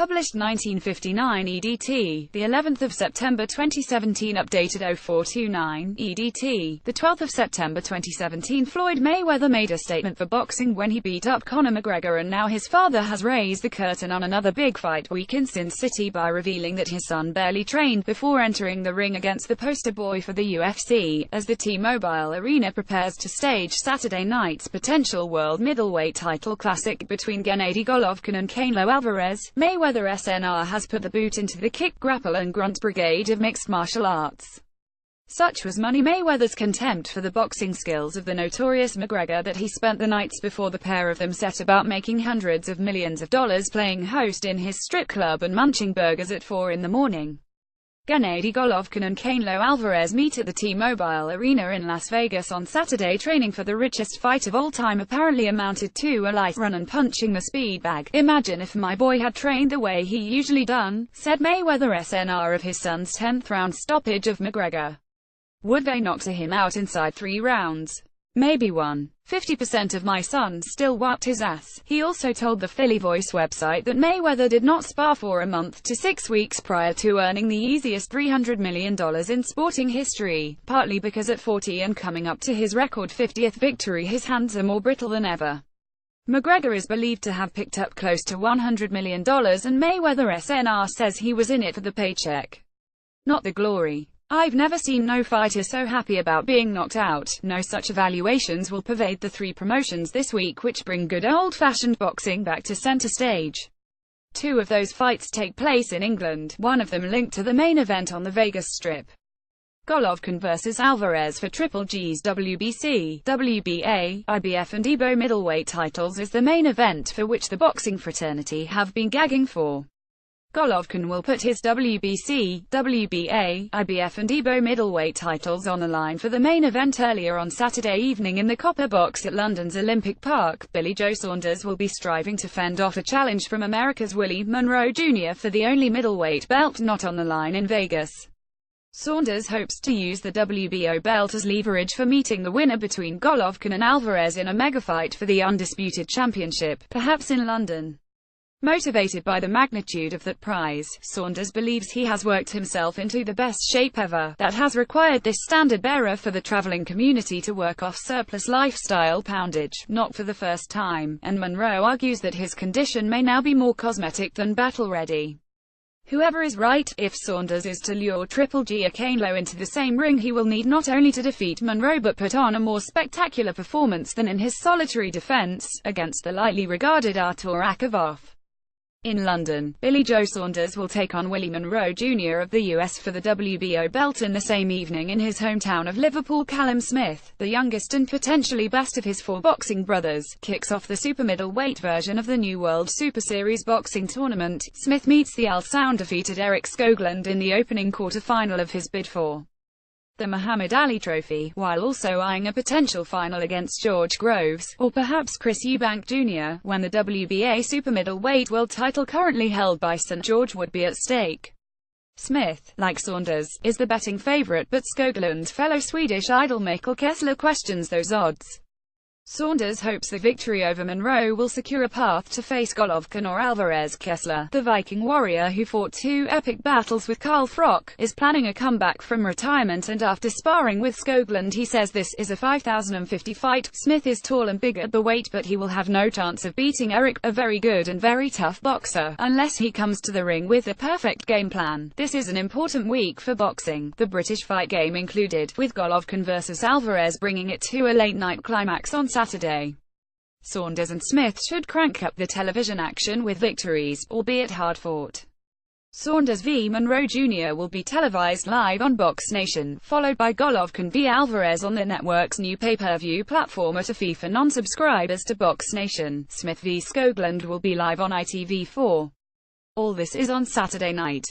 Published 1959 EDT, the 11th of September 2017. Updated 0429 EDT, the 12th of September 2017. Floyd Mayweather made a statement for boxing when he beat up Conor McGregor, and now his father has raised the curtain on another big fight week in Sin City by revealing that his son barely trained before entering the ring against the poster boy for the UFC, as the T-Mobile Arena prepares to stage Saturday night's potential world middleweight title classic between Gennady Golovkin and Canelo Alvarez. Mayweather SNR has put the boot into the kick, grapple and grunt brigade of mixed martial arts. Such was Money Mayweather's contempt for the boxing skills of the notorious McGregor that he spent the nights before the pair of them set about making hundreds of millions of dollars playing host in his strip club and munching burgers at 4 in the morning. Gennady Golovkin and Canelo Alvarez meet at the T-Mobile Arena in Las Vegas on Saturday. Training for the richest fight of all time apparently amounted to a light run and punching the speed bag. "Imagine if my boy had trained the way he usually done," said Mayweather SNR of his son's 10th round stoppage of McGregor. "Would they knock him out inside 3 rounds? Maybe 1. 50% of my son still whooped his ass." He also told the Philly Voice website that Mayweather did not spar for a month to 6 weeks prior to earning the easiest $300 million in sporting history, partly because at 40 and coming up to his record 50th victory his hands are more brittle than ever. McGregor is believed to have picked up close to $100 million, and Mayweather SNR says he was in it for the paycheck, not the glory. "I've never seen no fighter so happy about being knocked out." No such evaluations will pervade the 3 promotions this week, which bring good old-fashioned boxing back to center stage. 2 of those fights take place in England, one of them linked to the main event on the Vegas Strip. Golovkin vs. Alvarez for Triple G's WBC, WBA, IBF and EBO middleweight titles is the main event for which the boxing fraternity have been gagging for. Golovkin will put his WBC, WBA, IBF and EBO middleweight titles on the line for the main event earlier on Saturday evening in the Copper Box at London's Olympic Park. Billy Joe Saunders will be striving to fend off a challenge from America's Willie Monroe Jr. for the only middleweight belt not on the line in Vegas. Saunders hopes to use the WBO belt as leverage for meeting the winner between Golovkin and Alvarez in a megafight for the undisputed championship, perhaps in London. Motivated by the magnitude of that prize, Saunders believes he has worked himself into the best shape ever. That has required this standard-bearer for the traveling community to work off surplus lifestyle poundage, not for the first time, and Monroe argues that his condition may now be more cosmetic than battle-ready. Whoever is right, if Saunders is to lure Triple G or Canelo into the same ring, he will need not only to defeat Monroe but put on a more spectacular performance than in his solitary defense against the lightly regarded Artur Akavov. In London, Billy Joe Saunders will take on Willie Monroe Jr. of the US for the WBO belt in the same evening in his hometown of Liverpool. Callum Smith, the youngest and potentially best of his 4 boxing brothers, kicks off the super middleweight version of the new World Super Series boxing tournament. Smith meets the Al-Sound defeated Eric Skoglund in the opening quarter-final of his bid for the Muhammad Ali Trophy, while also eyeing a potential final against George Groves, or perhaps Chris Eubank Jr., when the WBA super middleweight world title currently held by St. George would be at stake. Smith, like Saunders, is the betting favorite, but Skoglund's fellow Swedish idol Mikael Kessler questions those odds. Saunders hopes the victory over Monroe will secure a path to face Golovkin or Alvarez. Kessler, the Viking warrior who fought 2 epic battles with Carl Froch, is planning a comeback from retirement, and after sparring with Skoglund he says this is a 5,050 fight. Smith is tall and big at the weight, but he will have no chance of beating Eric, a very good and very tough boxer, unless he comes to the ring with a perfect game plan. This is an important week for boxing, the British fight game included, with Golovkin vs. Alvarez bringing it to a late-night climax on Saturday. Saunders and Smith should crank up the television action with victories, albeit hard-fought. Saunders v Monroe Jr. will be televised live on Box Nation, followed by Golovkin v Alvarez on the network's new pay-per-view platform at a fee for non-subscribers to Box Nation. Smith v Skoglund will be live on ITV4. All this is on Saturday night.